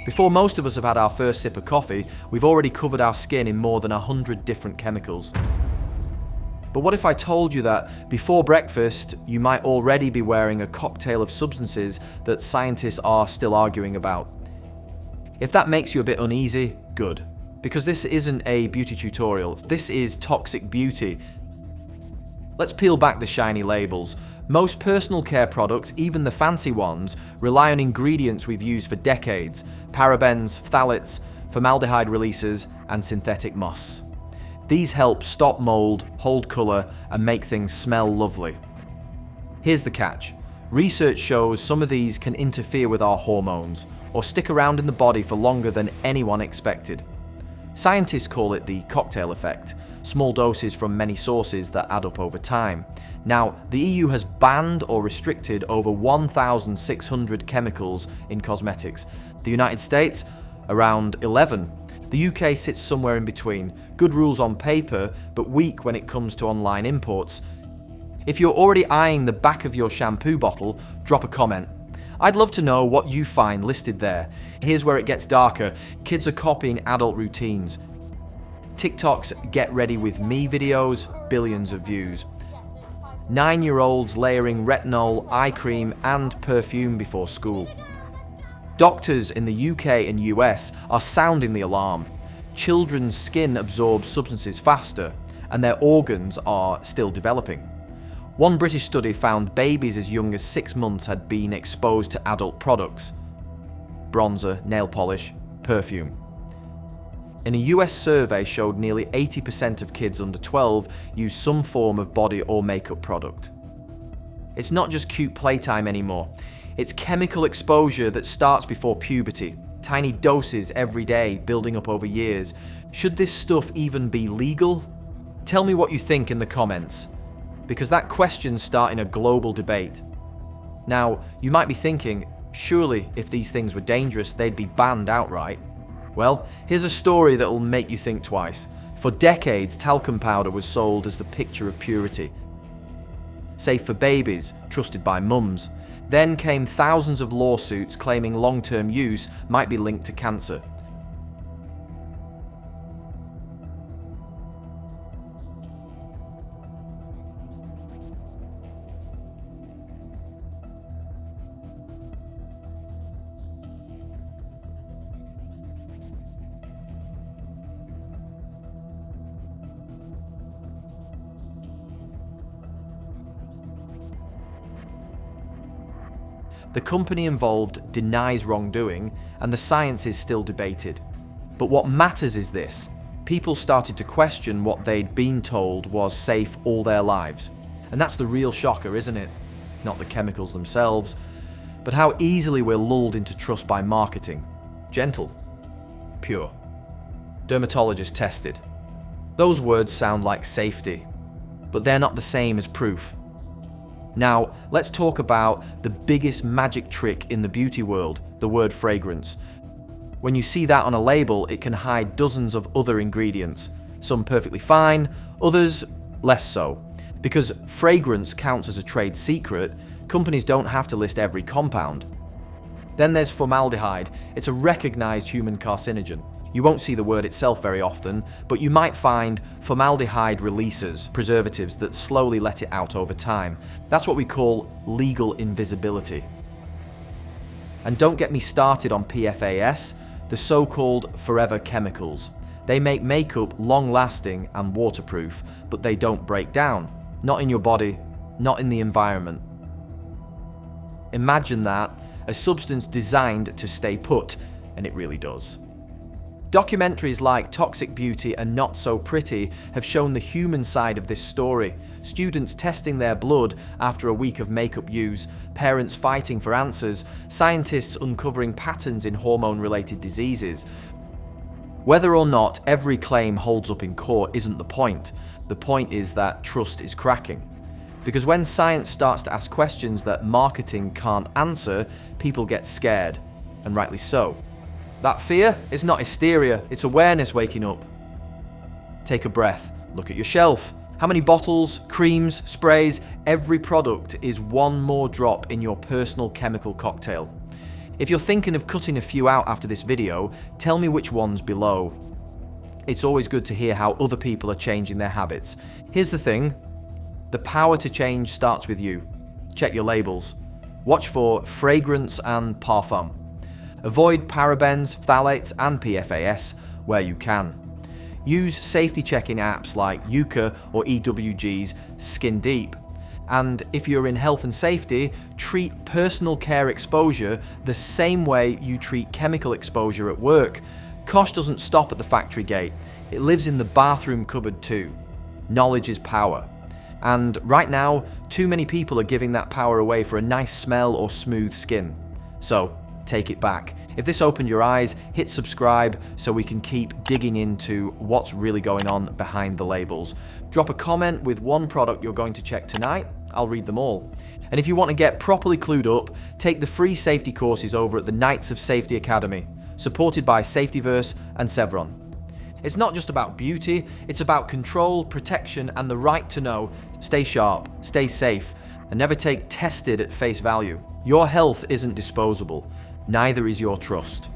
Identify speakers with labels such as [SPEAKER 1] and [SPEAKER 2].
[SPEAKER 1] Before most of us have had our first sip of coffee, we've already covered our skin in more than 100 different chemicals. But what if I told you that before breakfast, you might already be wearing a cocktail of substances that scientists are still arguing about? If that makes you a bit uneasy, good. Because this isn't a beauty tutorial, this is toxic beauty. Let's peel back the shiny labels. Most personal care products, even the fancy ones, rely on ingredients we've used for decades: parabens, phthalates, formaldehyde releases, and synthetic moss. These help stop mold, hold colour, and make things smell lovely. Here's the catch. Research shows some of these can interfere with our hormones, or stick around in the body for longer than anyone expected. Scientists call it the cocktail effect, small doses from many sources that add up over time. Now, the EU has banned or restricted over 1,600 chemicals in cosmetics. The United States, around 11. The UK sits somewhere in between. Good rules on paper, but weak when it comes to online imports. If you're already eyeing the back of your shampoo bottle, drop a comment. I'd love to know what you find listed there. Here's where it gets darker. Kids are copying adult routines. TikTok's Get Ready With Me videos, billions of views. 9-year-olds layering retinol, eye cream, and perfume before school. Doctors in the UK and US are sounding the alarm. Children's skin absorbs substances faster, and their organs are still developing. One British study found babies as young as 6 months had been exposed to adult products: bronzer, nail polish, perfume. And a US survey showed nearly 80% of kids under 12 use some form of body or makeup product. It's not just cute playtime anymore. It's chemical exposure that starts before puberty. Tiny doses every day, building up over years. Should this stuff even be legal? Tell me what you think in the comments, because that question's starting a global debate. Now, you might be thinking, surely if these things were dangerous, they'd be banned outright. Well, here's a story that'll make you think twice. For decades, talcum powder was sold as the picture of purity. Safe for babies, trusted by mums. Then came thousands of lawsuits claiming long-term use might be linked to cancer. The company involved denies wrongdoing, and the science is still debated. But what matters is this: people started to question what they'd been told was safe all their lives. And that's the real shocker, isn't it? Not the chemicals themselves, but how easily we're lulled into trust by marketing. Gentle, pure, dermatologist tested. Those words sound like safety, but they're not the same as proof. Now, let's talk about the biggest magic trick in the beauty world, the word fragrance. When you see that on a label, it can hide dozens of other ingredients, some perfectly fine, others less so. Because fragrance counts as a trade secret, companies don't have to list every compound. Then there's formaldehyde. It's a recognized human carcinogen. You won't see the word itself very often, but you might find formaldehyde releases, preservatives that slowly let it out over time. That's what we call legal invisibility. And don't get me started on PFAS, the so-called forever chemicals. They make makeup long-lasting and waterproof, but they don't break down. Not in your body, not in the environment. Imagine that, a substance designed to stay put, and it really does. Documentaries like Toxic Beauty and Not So Pretty have shown the human side of this story. Students testing their blood after a week of makeup use, parents fighting for answers, scientists uncovering patterns in hormone-related diseases. Whether or not every claim holds up in court isn't the point. The point is that trust is cracking. Because when science starts to ask questions that marketing can't answer, people get scared, and rightly so. That fear is not hysteria, it's awareness waking up. Take a breath, look at your shelf. How many bottles, creams, sprays, every product is one more drop in your personal chemical cocktail. If you're thinking of cutting a few out after this video, tell me which ones below. It's always good to hear how other people are changing their habits. Here's the thing, the power to change starts with you. Check your labels. Watch for fragrance and parfum. Avoid parabens, phthalates and PFAS where you can. Use safety checking apps like Yuka or EWG's Skin Deep. And if you're in health and safety, treat personal care exposure the same way you treat chemical exposure at work. Kosh doesn't stop at the factory gate. It lives in the bathroom cupboard too. Knowledge is power. And right now, too many people are giving that power away for a nice smell or smooth skin. So, take it back. If this opened your eyes, hit subscribe so we can keep digging into what's really going on behind the labels. Drop a comment with one product you're going to check tonight. I'll read them all. And if you want to get properly clued up, take the free safety courses over at the Knights of Safety Academy, supported by Safetyverse and Sevron. It's not just about beauty, it's about control, protection, and the right to know. Stay sharp, stay safe, and never take tested at face value. Your health isn't disposable, neither is your trust.